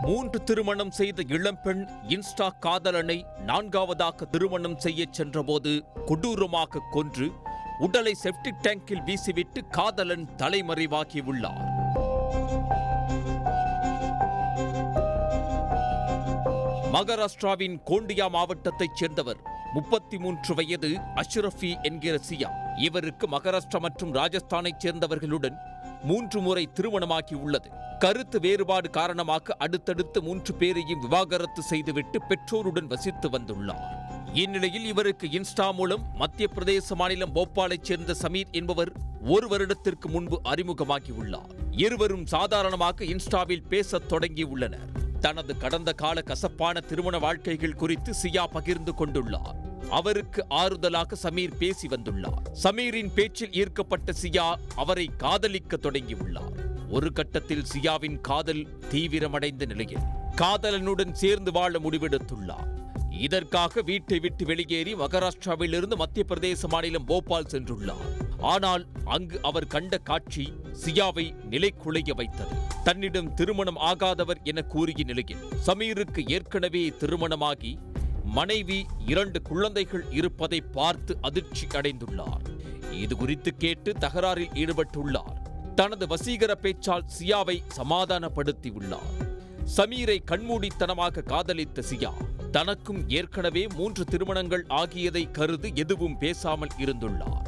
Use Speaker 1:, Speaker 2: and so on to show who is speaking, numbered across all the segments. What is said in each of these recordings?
Speaker 1: 3 திருமணம் செய்த இளம்பெண் இன்ஸ்டா காதலனை 4வதாக திருமணம் செய்யச் சென்றபோது கொடூரமாக கொன்று உடலை செப்டிக் டேங்கில் வீசிவிட்டு காதலன் தலைமறைவாகியுள்ளார். மகாராஷ்டிராவின் கோண்டியா மாவட்டத்தைச் சேர்ந்தவர் 33 வயது அஷ்ரஃபி என்கிற சியா. இவருக்கு மகாராஷ்டிரா மற்றும் ராஜஸ்தானைச் சேர்ந்தவர்களுடன் 3 முறை திருமணமாகி உள்ளது. கருத்து வேறுபாடு காரணமாக அடுத்தடுத்து 3 பேரையும் விவாகரத்து செய்துவிட்டு பெற்றோருடன் வசித்து வந்துள்ளார். இந்நிலையில் இவருக்கு இன்ஸ்டா மூலம் மத்திய பிரதேச மாநிலம் போபாலைச் சேர்ந்த சமீர் என்பவர் 1 வருடத்திற்கு முன்பு அறிமுகமாகியுள்ளார். இருவரும் சாதாரணமாக இன்ஸ்டாவில் பேசத் தொடங்கியுள்ளனர். தனது கடந்த கால கசப்பான திருமண வாழ்க்கைகள் குறித்து சியா பகிர்ந்து கொண்டுள்ளார். அவருக்கு ஆறுதலாக சமீர் பேசி வந்துள்ளார். சமீரின் பேச்சில் ஈர்க்கப்பட்ட சியா அவரை காதலிக்க தொடங்கியுள்ளார். ஒரு கட்டத்தில் சியாவின் காதல் தீவிரமடைந்த நிலையில் காதலனுடன் சேர்ந்து வாழ முடிவெடுத்துள்ளார். இதற்காக வீட்டை விட்டு வெளியேறி மகாராஷ்டிராவிலிருந்து மத்திய பிரதேச மாநிலம் போபால் சென்றுள்ளார். ஆனால் அங்கு அவர் கண்ட காட்சி சியாவை நிலைகுலைய வைத்தது. தன்னிடம் திருமணம் ஆகாதவர் என கூறிய நிலையில் சமீருக்கு ஏற்கனவே திருமணமாகி மனைவி 2 குழந்தைகள் இருப்பதை பார்த்து அதிர்ச்சி அடைந்துள்ளார். இது குறித்து கேட்டு தகராறில் ஈடுபட்டுள்ளார். தனது வசீகர பேச்சால் சியாவை சமாதானப்படுத்தியுள்ளார். சமீரை கண்மூடித்தனமாக காதலித்த சியா தனக்கும் ஏற்கனவே 3 திருமணங்கள் ஆகியதை கருதி எதுவும் பேசாமல் இருந்துள்ளார்.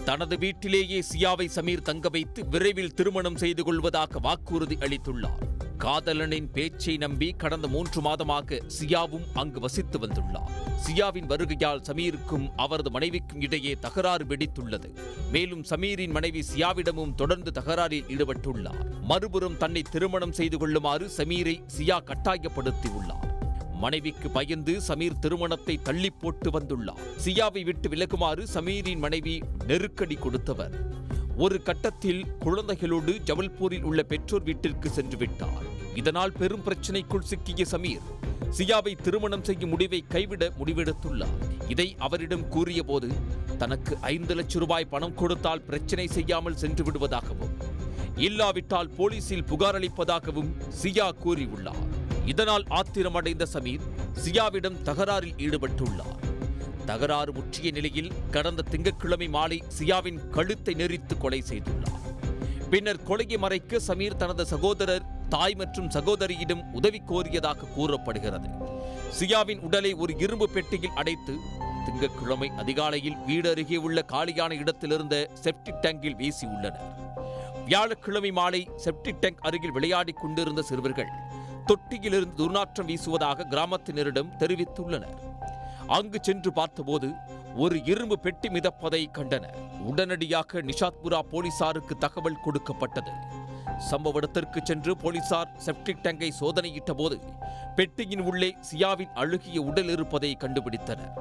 Speaker 1: தனது வீட்டிலேயே சியாவை சமீர் தங்க வைத்து விரைவில் திருமணம் செய்து கொள்வதாக வாக்குறுதி அளித்துள்ளார். காதலனின் பேச்சை நம்பி கடந்த 3 மாதமாக சியாவும் அங்கு வசித்து வந்துள்ளார். சியாவின் வருகையால் சமீருக்கும் அவரது மனைவிக்கும் இடையே தகராறு வெடித்துள்ளது. மேலும் சமீரின் மனைவி சியாவிடமும் தொடர்ந்து தகராறில் ஈடுபட்டுள்ளார். மறுபுறம் தன்னை திருமணம் செய்து கொள்ளுமாறு சமீரை சியா கட்டாயப்படுத்தியுள்ளார். மனைவிக்கு பயந்து சமீர் திருமணத்தை தள்ளி போட்டு வந்துள்ளார். சியாவை விட்டு விலகுமாறு சமீரின் மனைவி நெருக்கடி கொடுத்தவர் ஒரு கட்டத்தில் குழந்தைகளோடு ஜபல்பூரில் உள்ள பெற்றோர் வீட்டிற்கு சென்று விட்டார். இதனால் பெரும் பிரச்சனைக்குள் சிக்கிய சமீர் சியாவை திருமணம் செய்யும் முடிவை கைவிட முடிவெடுத்துள்ளார். இதை அவரிடம் கூறிய போது தனக்கு 5 லட்சம் ரூபாய் பணம் கொடுத்தால் பிரச்சனை செய்யாமல் சென்று விடுவதாகவும் இல்லாவிட்டால் போலீசில் புகார் அளிப்பதாகவும் சியா கூறியுள்ளார். இதனால் ஆத்திரமடைந்த சமீர் சியாவிடம் தகராறில் ஈடுபட்டுள்ளார். தகராறு முற்றிய நிலையில் கடந்த திங்கட்கிழமை மாலை சியாவின் கழுத்தை நெரித்து கொலை செய்துள்ளார். பின்னர் கொலையை மறைக்க சமீர் தனது சகோதரர், தாய் மற்றும் சகோதரியிடம் உதவி கோரியதாக கூறப்படுகிறது. சியாவின் உடலை ஒரு இரும்பு பெட்டியில் அடைத்து திங்கட்கிழமை அதிகாலையில் வீடு அருகே உள்ள காலியான இடத்திலிருந்த செப்டிக் டேங்கில் வீசியுள்ளனர். வியாழக்கிழமை மாலை செப்டிக் டேங்க் அருகில் விளையாடிக் கொண்டிருந்த சிறுவர்கள் தொட்டியிலிருந்து துர்நாற்றம் வீசுவதாக கிராமத்தினரிடம் தெரிவித்துள்ளனர். அங்கு சென்று பார்த்தபோது ஒரு இரும்பு பெட்டி மிதப்பதை கண்டனர். உடனடியாக நிஷாத்புரா போலீசாருக்கு தகவல் கொடுக்கப்பட்டது. சம்பவ இடத்திற்கு சென்று போலீசார் செப்டிக் டேங்கை சோதனையிட்ட போது பெட்டியின் உள்ளே சியாவின் அழுகிய உடல் இருப்பதை கண்டுபிடித்தனர்.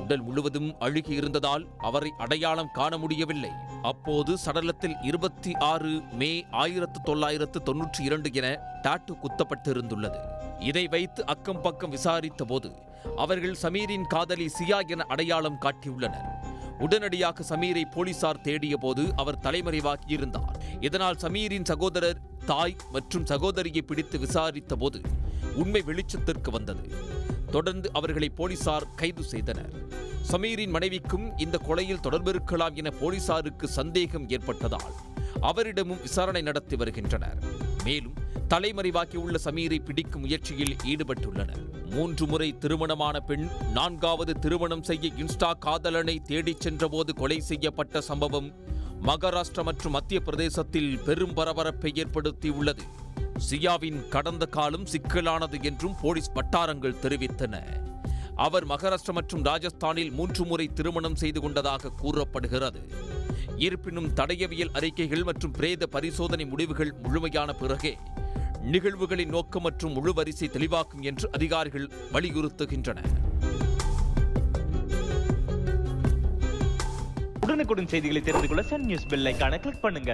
Speaker 1: உடல் முழுவதும் அழுகி இருந்ததால் அவரை அடையாளம் காண முடியவில்லை. அப்போது சடலத்தில் 26 மே 1992 என டாட்டு குத்தப்பட்டிருந்துள்ளது. இதை வைத்து அக்கம் பக்கம் விசாரித்த போது அவர்கள் சமீரின் காதலி சியா என அடையாளம் காட்டியுள்ளனர். உடனடியாக சமீரை போலீசார் தேடிய போது அவர் தலைமறைவாகியிருந்தார். இதனால் சமீரின் சகோதரர், தாய் மற்றும் சகோதரியை பிடித்து விசாரித்த போது உண்மை வெளிச்சத்திற்கு வந்தது. தொடர்ந்து அவர்களை போலீசார் கைது செய்தனர். சமீரின் மனைவிக்கும் இந்த கொலையில் தொடர்பிருக்கலாம் என போலீசாருக்கு சந்தேகம் ஏற்பட்டதால் அவரிடமும் விசாரணை நடத்தி வருகின்றனர். மேலும் தலைமறைவாகியுள்ள சமீரை பிடிக்கும் முயற்சியில் ஈடுபட்டுள்ளனர். 3 முறை திருமணமான பெண் 4வது திருமணம் செய்ய இன்ஸ்டா காதலனை தேடிச் சென்றபோது கொலை செய்யப்பட்ட சம்பவம் மகாராஷ்டிரா மற்றும் மத்திய பிரதேசத்தில் பெரும் பரபரப்பை ஏற்படுத்தியுள்ளது. சியாவின் கடந்த காலம் சிக்கலானது என்றும் போலீஸ் வட்டாரங்கள் தெரிவித்தன. அவர் மகாராஷ்டிரா மற்றும் ராஜஸ்தானில் 3 முறை திருமணம் செய்து கொண்டதாக கூறப்படுகிறது. இருப்பினும் தடயவியல் அறிக்கைகள் மற்றும் பிரேத பரிசோதனை முடிவுகள் முழுமையான பிறகே நிகழ்வுகளின் நோக்கம் மற்றும் முழு வரிசை தெளிவாக்கும் என்று அதிகாரிகள் வலியுறுத்துகின்றனர்.
Speaker 2: உடனுக்குடன் செய்திகளை தெரிந்து கொள்ள சன் நியூஸ் பெல் ஐகானை கிளிக் பண்ணுங்க.